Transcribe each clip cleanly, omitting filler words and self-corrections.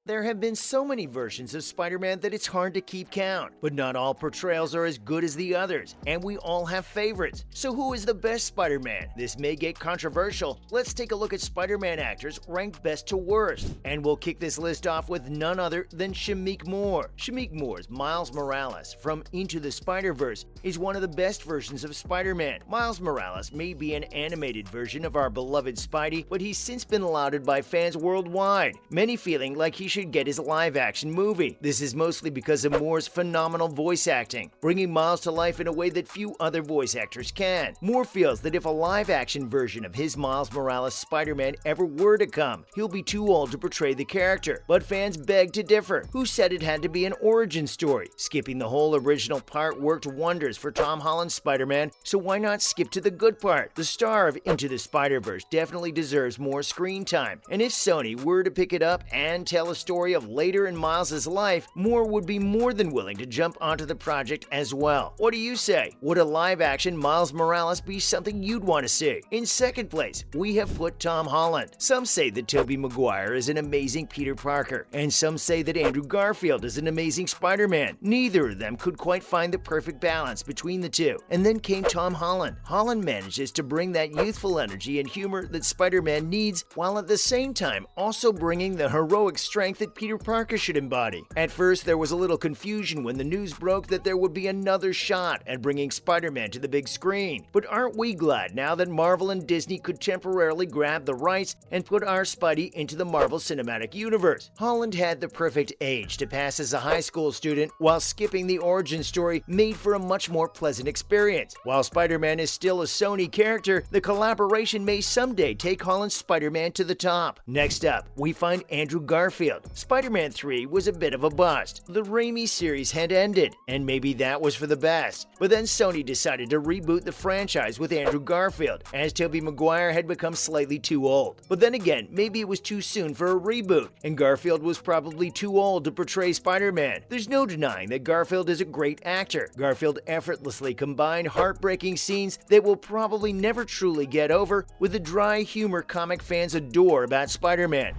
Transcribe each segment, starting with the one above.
There have been so many versions of Spider-Man that it's hard to keep count, but not all portrayals are as good as the others, and we all have favorites. So who is the best Spider-Man? This may get controversial. Let's take a look at Spider-Man actors ranked best to worst, and we'll kick this list off with none other than Shameik Moore. Shameik Moore's Miles Morales from Into the Spider-Verse is one of the best versions of Spider-Man. Miles Morales may be an animated version of our beloved Spidey, but he's since been lauded by fans worldwide, many feeling like he should get his live-action movie. This is mostly because of Moore's phenomenal voice acting, bringing Miles to life in a way that few other voice actors can. Moore feels that if a live-action version of his Miles Morales Spider-Man ever were to come, he'll be too old to portray the character, but fans beg to differ. Who said it had to be an origin story? Skipping the whole original part worked wonders for Tom Holland's Spider-Man, so why not skip to the good part? The star of Into the Spider-Verse definitely deserves more screen time, and if Sony were to pick it up and tell a story of later in Miles' life, Moore would be more than willing to jump onto the project as well. What do you say? Would a live-action Miles Morales be something you'd want to see? In second place, we have put Tom Holland. Some say that Tobey Maguire is an amazing Peter Parker, and some say that Andrew Garfield is an amazing Spider-Man. Neither of them could quite find the perfect balance between the two. And then came Tom Holland. Holland manages to bring that youthful energy and humor that Spider-Man needs, while at the same time also bringing the heroic strength that Peter Parker should embody. At first, there was a little confusion when the news broke that there would be another shot at bringing Spider-Man to the big screen. But aren't we glad now that Marvel and Disney could temporarily grab the rights and put our Spidey into the Marvel Cinematic Universe? Holland had the perfect age to pass as a high school student, while skipping the origin story made for a much more pleasant experience. While Spider-Man is still a Sony character, the collaboration may someday take Holland's Spider-Man to the top. Next up, we find Andrew Garfield. Spider-Man 3 was a bit of a bust. The Raimi series had ended, and maybe that was for the best. But then Sony decided to reboot the franchise with Andrew Garfield, as Tobey Maguire had become slightly too old. But then again, maybe it was too soon for a reboot, and Garfield was probably too old to portray Spider-Man. There's no denying that Garfield is a great actor. Garfield effortlessly combined heartbreaking scenes that will probably never truly get over with the dry humor comic fans adore about Spider-Man.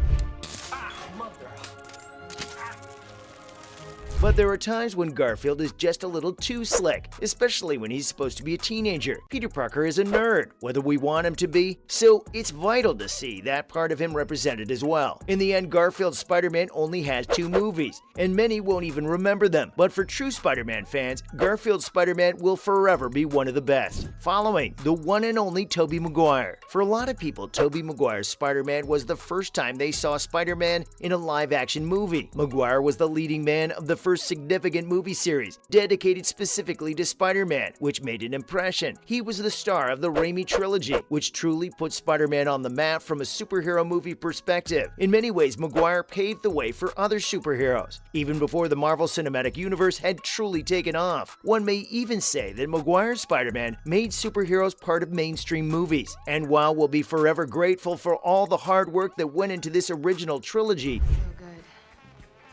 But there are times when Garfield is just a little too slick, especially when he's supposed to be a teenager. Peter Parker is a nerd, whether we want him to be, so it's vital to see that part of him represented as well. In the end, Garfield's Spider-Man only has 2 movies, and many won't even remember them. But for true Spider-Man fans, Garfield's Spider-Man will forever be one of the best. Following, the one and only Tobey Maguire. For a lot of people, Tobey Maguire's Spider-Man was the first time they saw Spider-Man in a live-action movie. Maguire was the leading man of the first significant movie series dedicated specifically to Spider-Man, which made an impression. He was the star of the Raimi trilogy, which truly put Spider-Man on the map from a superhero movie perspective. In many ways, Maguire paved the way for other superheroes, even before the Marvel Cinematic Universe had truly taken off. One may even say that Maguire's Spider-Man made superheroes part of mainstream movies. And while we'll be forever grateful for all the hard work that went into this original trilogy,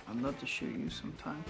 I'd love to shoot you sometime.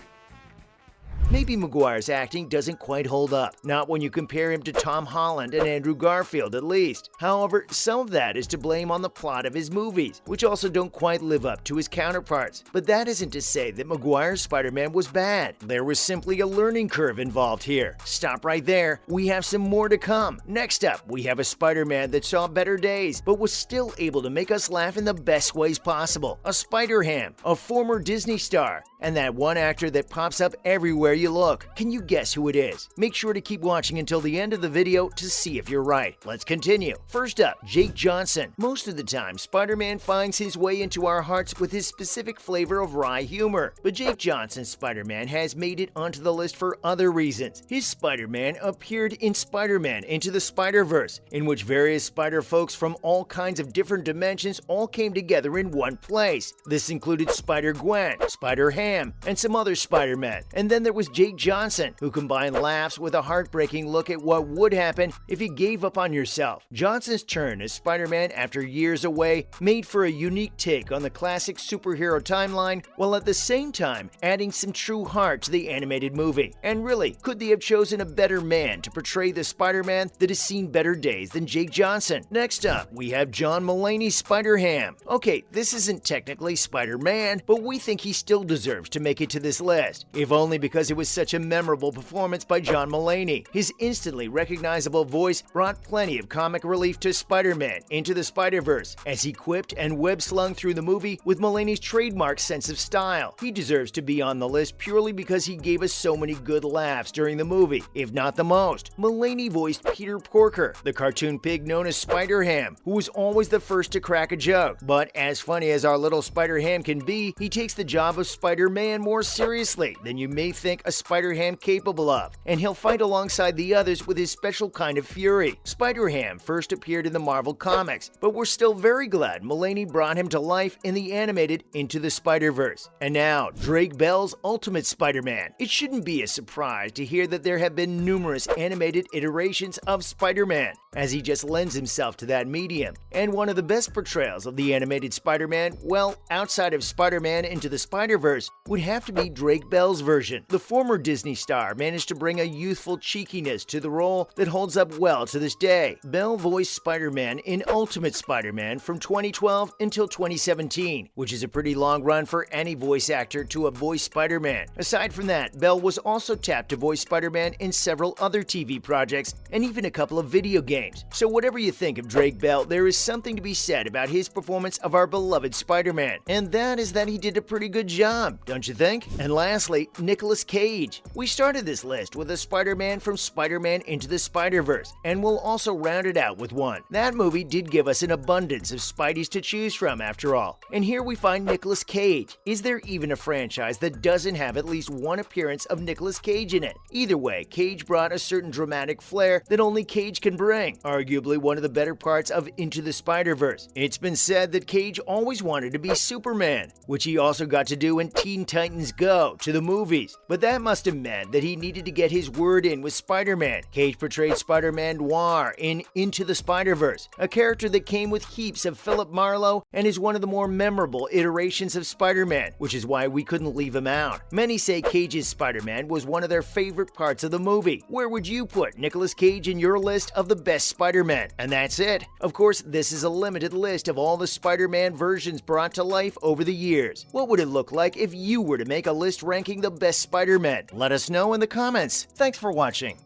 maybe Maguire's acting doesn't quite hold up, not when you compare him to Tom Holland and Andrew Garfield at least. However, some of that is to blame on the plot of his movies, which also don't quite live up to his counterparts. But that isn't to say that Maguire's Spider-Man was bad. There was simply a learning curve involved here. Stop right there, we have some more to come. Next up, we have a Spider-Man that saw better days, but was still able to make us laugh in the best ways possible. A Spider-Ham, a former Disney star, and that one actor that pops up everywhere you look. Can you guess who it is? Make sure to keep watching until the end of the video to see if you're right. Let's continue. First up, Jake Johnson. Most of the time, Spider-Man finds his way into our hearts with his specific flavor of wry humor. But Jake Johnson's Spider-Man has made it onto the list for other reasons. His Spider-Man appeared in Spider-Man Into the Spider-Verse, in which various Spider-Folks from all kinds of different dimensions all came together in one place. This included Spider-Gwen, Spider-Ham, and some other Spider-Men. And then there was Jake Johnson, who combined laughs with a heartbreaking look at what would happen if you gave up on yourself. Johnson's turn as Spider-Man after years away made for a unique take on the classic superhero timeline, while at the same time adding some true heart to the animated movie. And really, could they have chosen a better man to portray the Spider-Man that has seen better days than Jake Johnson? Next up, we have John Mulaney's Spider-Ham. Okay, this isn't technically Spider-Man, but we think he still deserves to make it to this list, if only because it was such a memorable performance by John Mulaney. His instantly recognizable voice brought plenty of comic relief to Spider-Man Into the Spider-Verse, as he quipped and web-slung through the movie with Mulaney's trademark sense of style. He deserves to be on the list purely because he gave us so many good laughs during the movie, if not the most. Mulaney voiced Peter Porker, the cartoon pig known as Spider-Ham, who was always the first to crack a joke. But as funny as our little Spider-Ham can be, he takes the job of Spider-Man more seriously than you may think a Spider-Ham capable of, and he'll fight alongside the others with his special kind of fury. Spider-Ham first appeared in the Marvel Comics, but we're still very glad Mulaney brought him to life in the animated Into the Spider-Verse. And now, Drake Bell's Ultimate Spider-Man. It shouldn't be a surprise to hear that there have been numerous animated iterations of Spider-Man, as he just lends himself to that medium. And one of the best portrayals of the animated Spider-Man, well, outside of Spider-Man Into the Spider-Verse, would have to be Drake Bell's version. The former Disney star managed to bring a youthful cheekiness to the role that holds up well to this day. Bell voiced Spider-Man in Ultimate Spider-Man from 2012 until 2017, which is a pretty long run for any voice actor to have voiced Spider-Man. Aside from that, Bell was also tapped to voice Spider-Man in several other TV projects and even a couple of video games. So whatever you think of Drake Bell, there is something to be said about his performance of our beloved Spider-Man, and that is that he did a pretty good job, don't you think? And lastly, Nicolas Cage. We started this list with a Spider-Man from Spider-Man Into the Spider-Verse, and we'll also round it out with one. That movie did give us an abundance of Spideys to choose from after all. And here we find Nicolas Cage. Is there even a franchise that doesn't have at least one appearance of Nicolas Cage in it? Either way, Cage brought a certain dramatic flair that only Cage can bring, arguably one of the better parts of Into the Spider-Verse. It's been said that Cage always wanted to be Superman, which he also got to do in Teen Titans Go to the movies, but that must have meant that he needed to get his word in with Spider-Man. Cage portrayed Spider-Man Noir in Into the Spider-Verse, a character that came with heaps of Philip Marlowe and is one of the more memorable iterations of Spider-Man, which is why we couldn't leave him out. Many say Cage's Spider-Man was one of their favorite parts of the movie. Where would you put Nicolas Cage in your list of the best Spider-Man? And that's it. Of course, this is a limited list of all the Spider-Man versions brought to life over the years. What would it look like if you were to make a list ranking the best Spider-Man? Let us know in the comments. Thanks for watching.